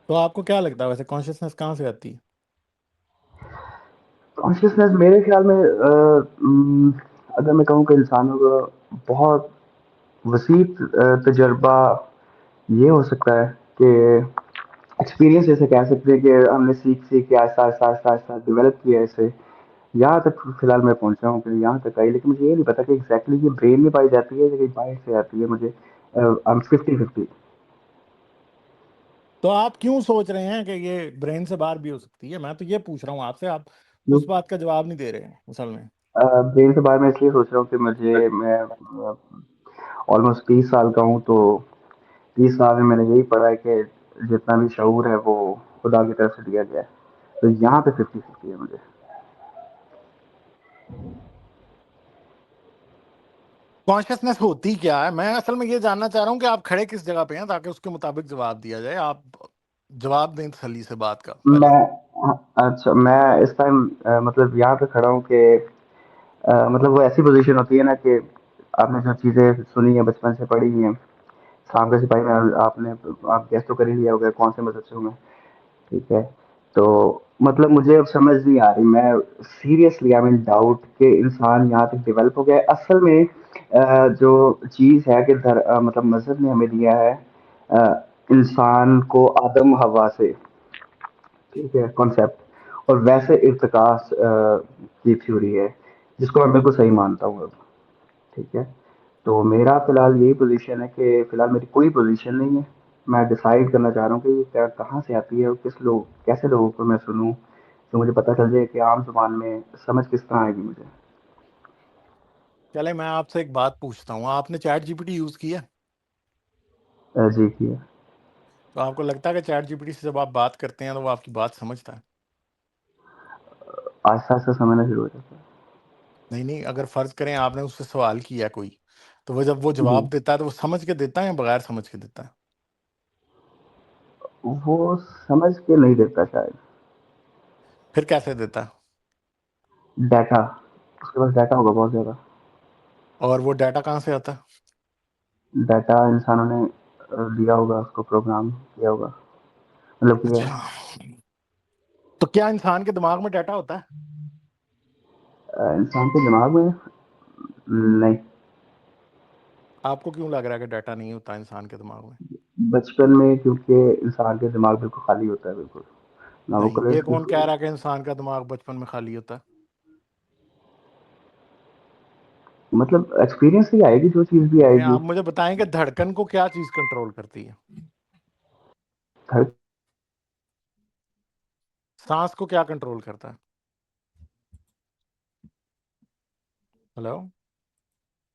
तो आपको क्या लगता है वैसे कॉन्शियसनेस कहाँ से आती है? कॉन्शियसनेस मेरे ख्याल में अगर मैं कहूँ कि इंसानों का बहुत वसी तजर्बा ये हो सकता है कि एक्सपीरियंस जैसे कह सकते हैं कि हमने सीख सीख के आहिस्ता आहिस्ता आहिस्ता आहिस्ता डेवलप किया है इसे। यहाँ तक फिलहाल मैं पहुंचा हूँ कि यहाँ तक आई, लेकिन मुझे ये नहीं पता कि एग्जैक्टली ये ब्रेन में पाई जाती है या कहीं बाहर से आती है। मुझे आई एम 50-50। तो आप क्यों सोच रहे हैं कि ये ब्रेन से बाहर भी हो सकती है? मैं तो ये पूछ रहा हूँ आपसे, आप उस बात का जवाब नहीं दे रहे हैं असल में। ब्रेन के बारे में इसलिए सोच रहा हूँ कि मैं ऑलमोस्ट 30 साल का हूँ, तो 30 साल में मैंने यही पढ़ा है कि जितना भी शऊर है वो खुदा की तरफ से दिया गया है। तो यहाँ पे 50-50 है मुझे। कॉन्शियसनेस होती क्या है? मैं असल में ये जानना चाह रहा हूँ कि आप खड़े किस जगह पे हैं, ताकि उसके मुताबिक जवाब दिया जाए। आप जवाब दें तसल्ली से बात का पहले। मैं अच्छा, मैं इस टाइम मतलब यहाँ पे खड़ा हूँ कि मतलब वो ऐसी पोजीशन होती है ना कि आपने जो चीज़ें सुनी है, बचपन से पढ़ी हैं, शाम के सिपाही में आपने आप गैस तो कर ही लिया होगा कौन से मदद से हूँ मैं। ठीक है। तो मतलब मुझे अब समझ नहीं आ रही, मैं सीरियसली आई मीन डाउट कि इंसान यहाँ तक डेवलप हो गया है असल में। जो चीज़ है कि मतलब मजहब ने हमें दिया है इंसान को आदम हवा से, ठीक है, कॉन्सेप्ट, और वैसे इर्तिकास की थ्योरी है जिसको मैं बिल्कुल सही मानता हूँ अब। ठीक है। तो मेरा फिलहाल यही पोजीशन है कि फिलहाल मेरी कोई पोजीशन नहीं है। मैं डिसाइड करना चाह रहा हूँ कि ये क्या कहाँ से आती है और किस लोग कैसे लोगों को मैं सुनूं, तो मुझे पता चल जाए कि आम जुबान में समझ किस तरह आएगी मुझे। चले, मैं आपसे एक बात पूछता हूँ, आपने चैट जीपीटी यूज किया? जी की है। तो आपको लगता है कि चैट जीपीटी से जब आप बात करते हैं तो वो आपकी बात समझता है? आहिस्ता आहिस्ता समझना शुरू हो जाता नहीं नहीं, अगर फर्ज करें आपने उससे सवाल किया कोई, तो वो जब वो है जी। जवाब देता है तो वो समझ के देता है या बगैर समझ के देता है? वो समझ के नहीं देता शायद। फिर कैसे देता है? डाटा, उसके पास डाटा होगा बहुत ज़्यादा। और वो डाटा कहाँ से आता है? डाटा इंसानों ने दिया होगा, उसको प्रोग्राम किया होगा, मतलब किया है। अच्छा, तो क्या इंसान के दिमाग में डाटा होता है? इंसान के दिमाग में नहीं। आपको क्यों लग रहा है कि डाटा नहीं होता इंसान के दिमाग में? बचपन में क्योंकि इंसान के दिमाग बिल्कुल खाली होता है, बिल्कुल ना वो नहीं, करे ये कौन कह बिल्कुल। रहा है कि इंसान का दिमाग बचपन में खाली होता है? मतलब एक्सपीरियंस ही आएगी, जो चीज़ भी नहीं, आएगी। आप मुझे बताएं कि धड़कन को क्या चीज कंट्रोल करती है? हर सांस को क्या कंट्रोल करता है? हेलो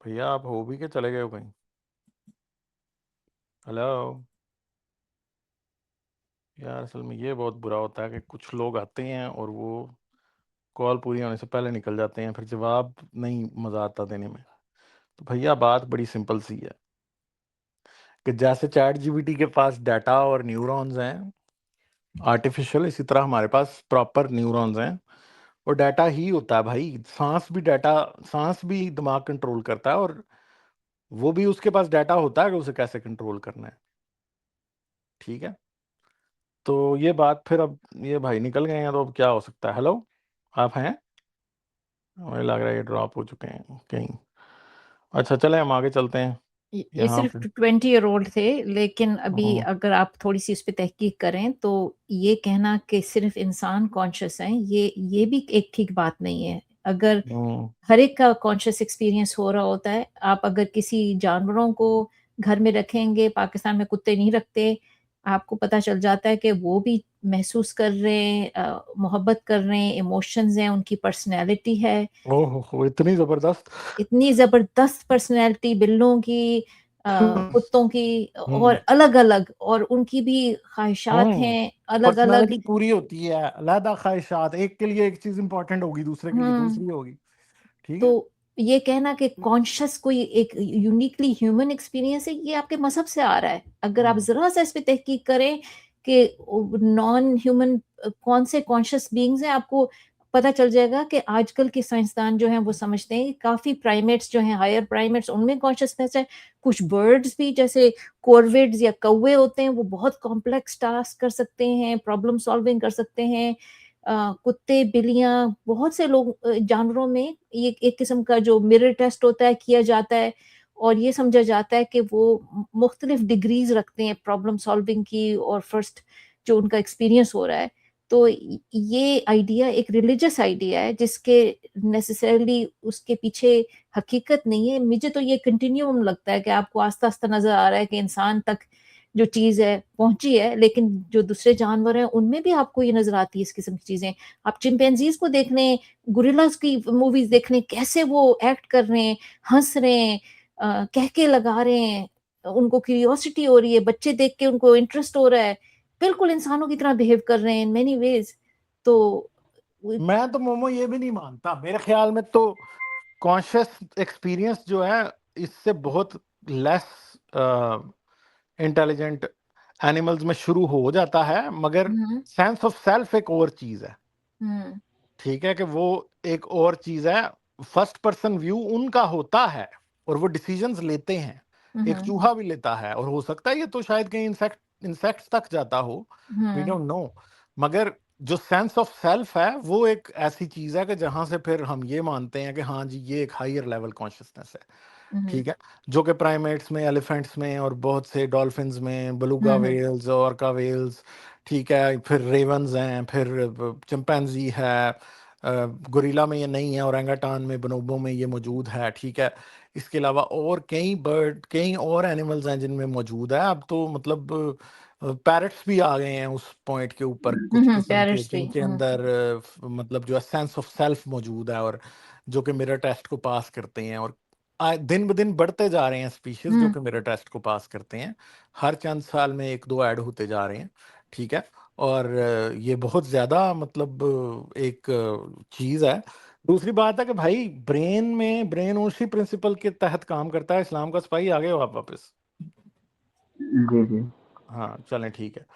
भैया, आप हो भी के चले गए हो कहीं? हेलो यार, असल में ये बहुत बुरा होता है कि कुछ लोग आते हैं और वो कॉल पूरी होने से पहले निकल जाते हैं, फिर जवाब नहीं मजा आता देने में। तो भैया बात बड़ी सिंपल सी है कि जैसे चैट जीपीटी के पास डाटा और न्यूरॉन्स हैं आर्टिफिशियल, इसी तरह हमारे पास प्रॉपर न्यूरॉन्स हैं और डाटा ही होता है भाई। सांस भी डाटा, सांस भी दिमाग कंट्रोल करता है, और वो भी उसके पास डाटा होता है कि उसे कैसे कंट्रोल करना है। ठीक है, तो ये बात फिर, अब ये भाई निकल गए हैं तो अब क्या हो सकता है? हेलो, आप हैं? मुझे लग रहा है ये ड्रॉप हो चुके हैं कहीं। अच्छा चले, हम आगे चलते हैं ये यहाँ सिर्फ पे। 20 ईयर ओल्ड थे, लेकिन अभी हम्म, अगर आप थोड़ी सी उस पर तहकीक करें तो ये कहना कि सिर्फ इंसान कॉन्शियस है, ये भी एक ठीक बात नहीं है। अगर हम्म, हर एक का कॉन्शियस एक्सपीरियंस हो रहा होता है, आप अगर किसी जानवरों को घर में रखेंगे, पाकिस्तान में कुत्ते नहीं रखते, आपको पता चल जाता है कि वो भी महसूस कर रहे हैं, मोहब्बत कर रहे हैं, इमोशंस हैं, उनकी पर्सनैलिटी है। ओहो इतनी जबरदस्त। इतनी जबरदस्त पर्सनैलिटी बिल्लों की, कुत्तों की, और हम्म, अलग अलग, और उनकी भी ख्वाहिशात हैं अलग अलग। पर्सनालिटी पूरी होती है, अलहदा ख्वाहिशात, एक के लिए एक चीज इंपॉर्टेंट होगी, दूसरे के लिए हम्म। दूसरी होगी। ठीक है। तो ये कहना कि कॉन्शियस कोई एक यूनिकली ह्यूमन एक्सपीरियंस है, ये आपके मजहब से आ रहा है। अगर आप हम्म, जरा सा इस पे तहकीक करें कि नॉन ह्यूमन कौन से कॉन्शियस बीइंग्स हैं, आपको पता चल जाएगा कि आजकल के साइंसदान जो हैं वो समझते हैं कि काफी प्राइमेट्स जो हैं, हायर प्राइमेट्स, उनमें कॉन्शियसनेस है। कुछ बर्ड्स भी, जैसे कोरविड्स या कौवे होते हैं, वो बहुत कॉम्प्लेक्स टास्क कर सकते हैं, प्रॉब्लम सॉल्विंग कर सकते हैं। कुत्ते, बिल्लियां, बहुत से लोग जानवरों में ये एक किस्म का जो मिरर टेस्ट होता है किया जाता है, और ये समझा जाता है कि वो मुख्तलिफ डिग्रीज रखते हैं प्रॉब्लम सॉल्विंग की, और फर्स्ट जो उनका एक्सपीरियंस हो रहा है। तो ये आइडिया एक रिलीजियस आइडिया है, जिसके नेसेसरली उसके पीछे हकीकत नहीं है। मुझे तो ये कंटिन्यूम लगता है कि आपको आस्ता आस्ता नजर आ रहा है कि इंसान तक जो चीज है पहुंची है, लेकिन जो दूसरे जानवर हैं उनमें भी आपको ये नजर आती है इस किस्म की चीजें। आप चिंपैंजीज को देख लें, गुरिल्लास की मूवीज देख लें, कैसे वो एक्ट कर रहे हैं, हंस रहे हैं, कह के लगा रहे हैं, उनको क्यूरियोसिटी हो रही है, बच्चे देख के उनको इंटरेस्ट हो रहा है, बिल्कुल इंसानों की तरह बिहेव कर रहे हैं इन मेनी वेज। तो मैं तो मोमो ये भी नहीं मानता, मेरे ख्याल में तो कॉन्शियस एक्सपीरियंस जो है इससे बहुत लेस इंटेलिजेंट एनिमल्स में शुरू हो जाता है, मगर हम्म। सेंस ऑफ सेल्फ एक और चीज है। हम्म। ठीक है कि वो एक और चीज है। फर्स्ट पर्सन व्यू उनका होता है और वो डिसीजंस लेते हैं। एक हम्म। चूहा भी लेता है, और हो सकता है ये तो शायद कहीं इंसेक्ट्स तक जाता हो, वी हम्म। Don't know. मगर जो सेंस ऑफ सेल्फ है वो एक ऐसी चीज है कि जहां से फिर हम ये मानते हैं कि हाँ जी ये एक हायर लेवल कॉन्शियसनेस है। हम्म। ठीक है, जो कि प्राइमेट्स में, एलिफेंट्स में और बहुत से डॉल्फिन्स में, बेलुगा हम्म। वेल्स, ऑर्का वेल्स, ठीक है, फिर रेवंस हैं, फिर चिंपैंजी है, गोरिल्ला में ये नहीं है, ओरंगटान में, बनोबो में ये मौजूद है। ठीक है, इसके अलावा और कई बर्ड, कई और एनिमल्स हैं जिनमें मौजूद है। अब तो मतलब पैरट्स भी आ गए हैं उस पॉइंट के ऊपर, कुछ किस्म के पेरिस भी। जिनके अंदर मतलब जो है सेंस ऑफ सेल्फ मौजूद है, और जो कि मिरर टेस्ट को पास करते हैं। और दिन ब दिन बढ़ते जा रहे हैं स्पीशीज जो हम्म। कि मिरर टेस्ट को पास करते हैं। हर चंद साल में एक दो ऐड होते जा रहे हैं। ठीक है, और ये बहुत ज्यादा मतलब एक चीज है। दूसरी बात है कि भाई ब्रेन उसी प्रिंसिपल के तहत काम करता है। इस्लाम का सिपाही, आ गए हो आप वापस? जी जी। हाँ चलें, ठीक है।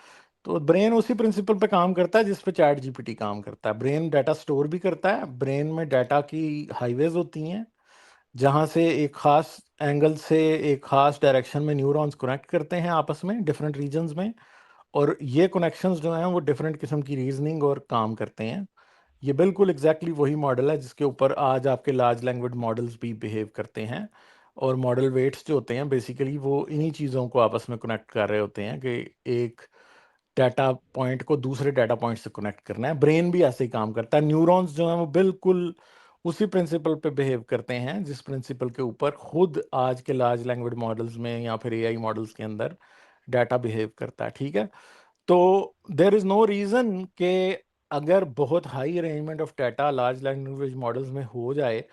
तो ब्रेन उसी प्रिंसिपल पे काम करता है जिस पे चैट जीपीटी काम करता है। ब्रेन डाटा स्टोर भी करता है, ब्रेन में डाटा की हाईवेज होती हैं जहां से एक खास एंगल से एक खास डायरेक्शन में न्यूरॉन्स कनेक्ट करते हैं आपस में डिफरेंट रीजन्स में। और ये कनेक्शंस जो हैं वो डिफरेंट किस्म की रीजनिंग और काम करते हैं। ये बिल्कुल एग्जैक्टली वही मॉडल है जिसके ऊपर आज आपके लार्ज लैंग्वेज मॉडल्स भी बिहेव करते हैं। और मॉडल वेट्स जो होते हैं बेसिकली वो इन्हीं चीज़ों को आपस में कनेक्ट कर रहे होते हैं कि एक डाटा पॉइंट को दूसरे डाटा पॉइंट से कनेक्ट करना है। ब्रेन भी ऐसे ही काम करता है। न्यूरॉन्स जो हैं वो बिल्कुल उसी प्रिंसिपल पे बिहेव करते हैं जिस प्रिंसिपल के ऊपर खुद आज के लार्ज लैंग्वेज मॉडल्स में या फिर एआई मॉडल्स के अंदर डाटा बिहेव करता है। ठीक है, तो देर इज नो रीजन कि अगर बहुत high arrangement of data large language models में हो जाए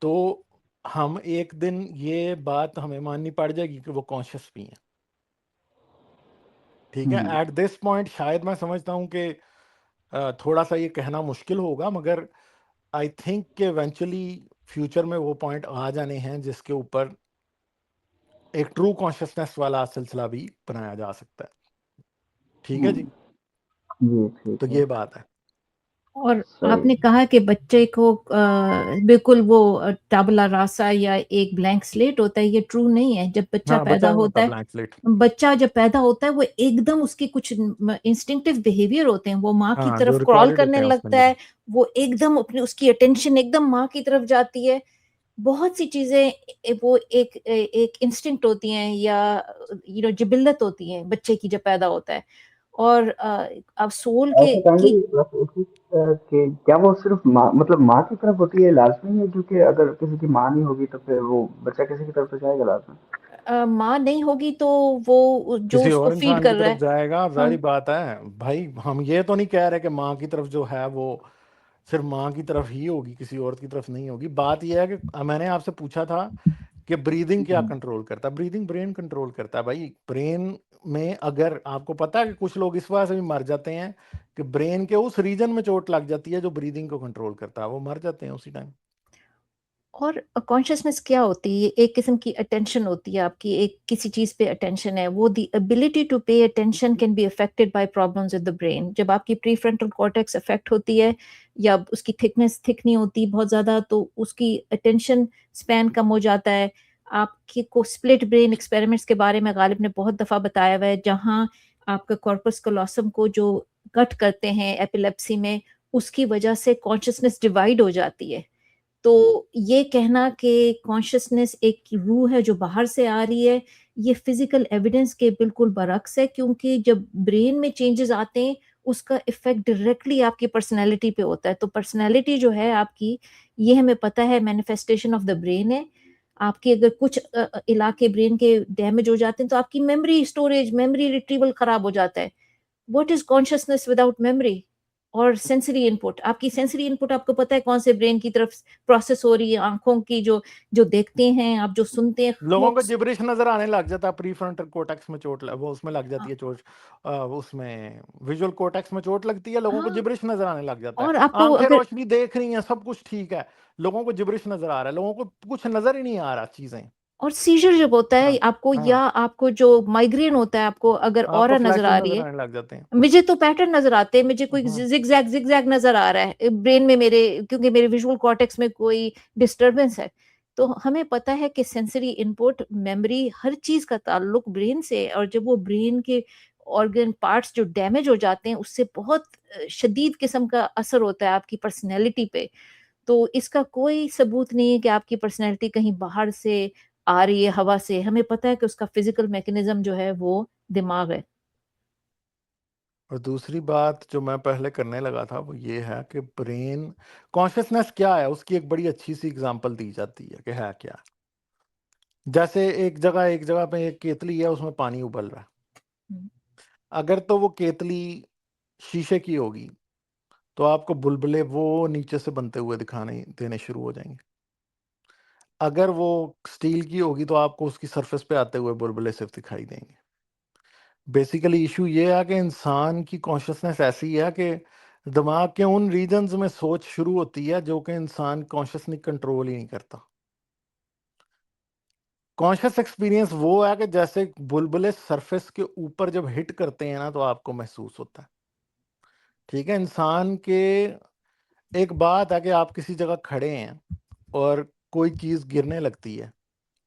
तो हम एक दिन ये बात हमें माननी पड़ जाएगी कि वो कॉन्शियस भी हैं। ठीक है, हम्म। एट दिस पॉइंट शायद मैं समझता हूँ कि थोड़ा सा ये कहना मुश्किल होगा, मगर आई थिंक कि इवेंचुअली फ्यूचर में वो पॉइंट आ जाने हैं जिसके ऊपर एक ट्रू कॉन्शियसनेस वाला सिलसिला भी बनाया जा सकता है। ठीक है जी, जी तो ठीक है। ये बात है। और सही। आपने कहा कि बच्चे को बिल्कुल वो टाबला रासा या एक ब्लैंक स्लेट होता है, ये ट्रू नहीं है। जब बच्चा हाँ, पैदा बच्चा नहीं होता होता है, ब्लैंक स्लेट। बच्चा जब पैदा होता है वो एकदम, उसके कुछ इंस्टिंक्टिव बिहेवियर होते हैं, वो माँ की हाँ, जो तरफ क्रॉल रिकॉर्डेड होते करने हैं उसमें लगता जो। है, वो एकदम अपनी, उसकी अटेंशन एकदम माँ की तरफ जाती है। बहुत सी चीजें वो एक इंस्टिंक्ट होती हैं, या जिबिल्लत होती हैं बच्चे की जब पैदा होता है। और अब सोल के ऐसा की। कहेंगे बस एक चीज कि क्या वो सिर्फ माँ मतलब माँ की तरफ होती है लाजमी है, क्योंकि अगर किसी की माँ नहीं होगी तो फिर वो बच्चा किसी की तरफ तो जाएगा लाजमी। माँ नहीं होगी तो वो जो किसी उसको और फीड इंसान की कर रहा तरफ है। जाएगा, जाहिर हाँ। बात है भाई। हम ये तो नहीं कह रहे कि माँ की तरफ जो है वो सिर्फ माँ की तरफ ही होगी, किसी और की तरफ नहीं होगी। बात यह है कि मैंने आपसे पूछा था कि ब्रीदिंग क्या कंट्रोल करता है। ब्रीदिंग ब्रेन कंट्रोल करता है भाई। ब्रेन में अगर आपको पता है कि कुछ लोग इस वजह से भी मर जाते हैं कि ब्रेन के उस रीजन में चोट लग जाती है जो ब्रीदिंग को कंट्रोल करता है, वो मर जाते हैं उसी टाइम। और कॉन्शियसनेस क्या होती है? एक किस्म की अटेंशन होती है आपकी, एक किसी चीज़ पे अटेंशन है, वो the ability to pay attention can be affected by problems with the brain. जब आपकी प्रीफ्रंटल कॉर्टेक्स अफेक्ट होती है या उसकी थिकनेस थिक नहीं होती बहुत ज़्यादा, तो उसकी अटेंशन स्पैन कम हो जाता है। आपकी को स्प्लिट ब्रेन एक्सपेरिमेंट्स के बारे में गालिब ने बहुत दफ़ा बताया हुआ है, जहाँ आपका कॉर्पस कलोसम को जो कट करते हैं एपिलेप्सी में, उसकी वजह से कॉन्शियसनेस डिवाइड हो जाती है। तो ये कहना कि कॉन्शियसनेस एक रूह है जो बाहर से आ रही है, ये फिजिकल एविडेंस के बिल्कुल बरक्स है, क्योंकि जब ब्रेन में चेंजेस आते हैं उसका इफेक्ट डायरेक्टली आपकी पर्सनैलिटी पे होता है। तो पर्सनैलिटी जो है आपकी, ये हमें पता है मैनिफेस्टेशन ऑफ द ब्रेन है। आपके अगर कुछ इलाके ब्रेन के डैमेज हो जाते हैं तो आपकी मेमोरी स्टोरेज, मेमोरी रिट्रीवल खराब हो जाता है। What is consciousness without memory? और सेंसरी इनपुट, आपकी सेंसरी इनपुट आपको पता है कौन से ब्रेन की तरफ प्रोसेस हो रही है? आंखों की जो जो देखते हैं आप, जो सुनते हैं, लोगों को looks, जिब्रिश नजर आने लग जाता है, प्री फ्रंटल कोर्टेक्स में वो उसमें लग हाँ जाती है चोट। उसमें विजुअल कोर्टेक्स में चोट लगती है, लोगों को हाँ, जिब्रिश नजर आने लग जाता है। और आपको आंखें अगर, रोशनी देख रही हैं, सब कुछ ठीक है, लोगों को जिब्रिश नजर आ रहा है, लोगों को कुछ नजर ही नहीं आ रहा चीजें। और सीजर जब होता है हाँ आपको, या हाँ, आपको जो माइग्रेन होता है, आपको अगर आपको ऑरा नजर फ्लैशेस आ रही नजर है, आने लग जाते हैं। मुझे तो पैटर्न नजर आते हैं, मुझे कोई हम्म, जिगजैग नजर आ रहा है ब्रेन में मेरे, क्योंकि मेरे विजुअल कॉर्टेक्स में कोई डिस्टरबेंस है। तो हमें पता है कि सेंसरी इनपुट, मेमोरी, हर चीज का ताल्लुक ब्रेन से है, और जब वो ब्रेन के ऑर्गन पार्ट्स जो डैमेज हो जाते हैं, उससे बहुत शदीद किस्म का असर होता है आपकी पर्सनैलिटी पे। तो इसका कोई सबूत नहीं है कि आपकी पर्सनैलिटी कहीं बाहर से आ रही है, हवा से। हमें पता है कि उसका फिजिकल मैकेनिज्म जो है वो दिमाग है। और दूसरी बात जो मैं पहले करने लगा था वो ये है कि ब्रेन कॉन्शियसनेस क्या है, उसकी एक बड़ी अच्छी सी एग्जांपल दी जाती है कि है क्या। जैसे एक जगह पे एक केतली है, उसमें पानी उबल रहा है। हम्म, अगर तो वो केतली शीशे की होगी तो आपको बुलबुले वो नीचे से बनते हुए दिखाने देने शुरू हो जाएंगे। अगर वो स्टील की होगी तो आपको उसकी सरफेस पे आते हुए बुलबुले सिर्फ दिखाई देंगे। बेसिकली इशू ये है कि इंसान की कॉन्शियसनेस ऐसी है कि दिमाग के उन रीजन्स में सोच शुरू होती है जो कि इंसान कॉन्शियसली कंट्रोल ही नहीं करता। कॉन्शियस एक्सपीरियंस वो है कि जैसे बुलबुले सरफेस के ऊपर जब हिट करते हैं ना, तो आपको महसूस होता है। ठीक है, इंसान के एक बात है कि आप किसी जगह खड़े हैं और कोई चीज गिरने लगती है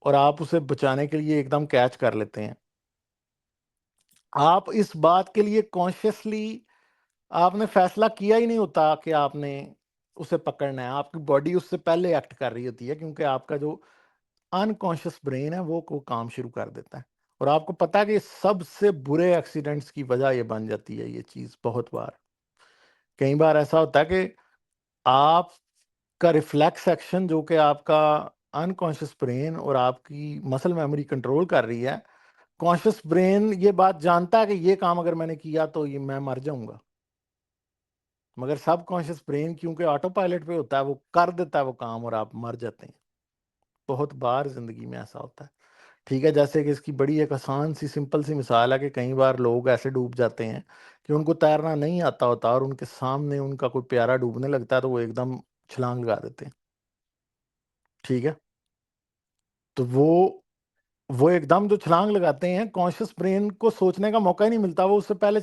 और आप उसे बचाने के लिए एकदम कैच कर लेते हैं। आप इस बात के लिए कॉन्शियसली आपने फैसला किया ही नहीं होता कि आपने उसे पकड़ना है, आपकी बॉडी उससे पहले एक्ट कर रही होती है, क्योंकि आपका जो अनकॉन्शियस ब्रेन है वो को काम शुरू कर देता है। और आपको पता है कि सबसे बुरे एक्सीडेंट्स की वजह ये बन जाती है, ये चीज बहुत बार, कई बार ऐसा होता है कि आपका रिफ्लेक्स एक्शन जो कि आपका अनकॉन्शियस ब्रेन और आपकी मसल मेमोरी कंट्रोल कर रही है, कॉन्शियस ब्रेन ये बात जानता है कि ये काम अगर मैंने किया तो ये मैं मर जाऊंगा, मगर सब कॉन्शियस ब्रेन क्योंकि ऑटो पायलट पे होता है वो कर देता है वो काम और आप मर जाते हैं। बहुत बार जिंदगी में ऐसा होता है। ठीक है, जैसे कि इसकी बड़ी एक आसान सी सिंपल सी मिसाल है कि कई बार लोग ऐसे डूब जाते हैं कि उनको तैरना नहीं आता होता और उनके सामने उनका कोई प्यारा डूबने लगता है तो वो एकदम छलांग लगा देते हैं। ठीक है, तो वो एकदम जो छलांग लगाते हैं, कॉन्शियस ब्रेन को सोचने का मौका ही नहीं मिलता, वो उससे पहले